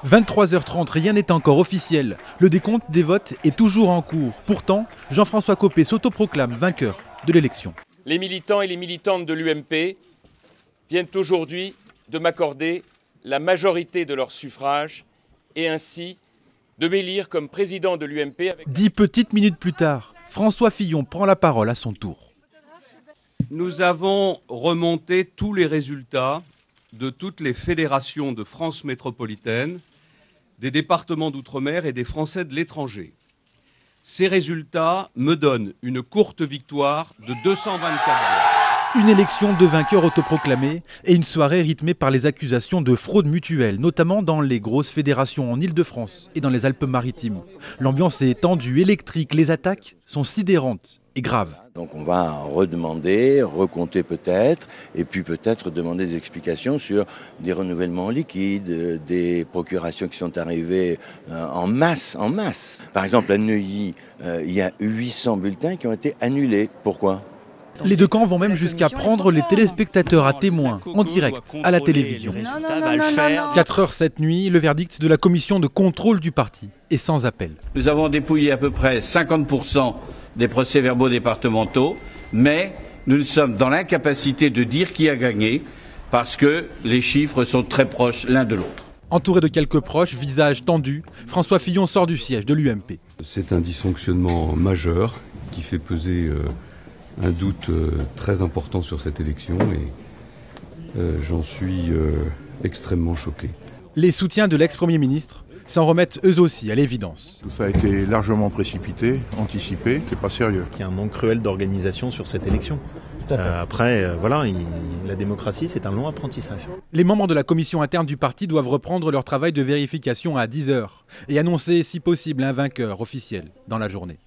23h30, rien n'est encore officiel. Le décompte des votes est toujours en cours. Pourtant, Jean-François Copé s'autoproclame vainqueur de l'élection. Les militants et les militantes de l'UMP viennent aujourd'hui de m'accorder la majorité de leurs suffrages et ainsi de m'élire comme président de l'UMP. 10 petites minutes plus tard, François Fillon prend la parole à son tour. Nous avons remonté tous les résultats de toutes les fédérations de France métropolitaine, des départements d'outre-mer et des Français de l'étranger. Ces résultats me donnent une courte victoire de 224 voix. Une élection de vainqueur autoproclamé et une soirée rythmée par les accusations de fraude mutuelle, notamment dans les grosses fédérations en Île-de-France et dans les Alpes-Maritimes. L'ambiance est tendue, électrique, les attaques sont sidérantes et graves. Donc on va redemander, recompter peut-être, et puis peut-être demander des explications sur des renouvellements liquides, des procurations qui sont arrivées en masse. Par exemple, à Neuilly, il y a 800 bulletins qui ont été annulés. Pourquoi ? Les deux camps vont même jusqu'à prendre les téléspectateurs à témoin, en direct, à la télévision. 4h cette nuit, le verdict de la commission de contrôle du parti est sans appel. Nous avons dépouillé à peu près 50% des procès-verbaux départementaux, mais nous sommes dans l'incapacité de dire qui a gagné, parce que les chiffres sont très proches l'un de l'autre. Entouré de quelques proches, visage tendu, François Fillon sort du siège de l'UMP. C'est un dysfonctionnement majeur qui fait peser un doute très important sur cette élection et j'en suis extrêmement choqué. Les soutiens de l'ex-premier ministre s'en remettent eux aussi à l'évidence. Tout ça a été largement précipité, anticipé, c'est pas sérieux. Il y a un manque cruel d'organisation sur cette élection. Après, voilà, la démocratie, c'est un long apprentissage. Les membres de la commission interne du parti doivent reprendre leur travail de vérification à 10h et annoncer, si possible, un vainqueur officiel dans la journée.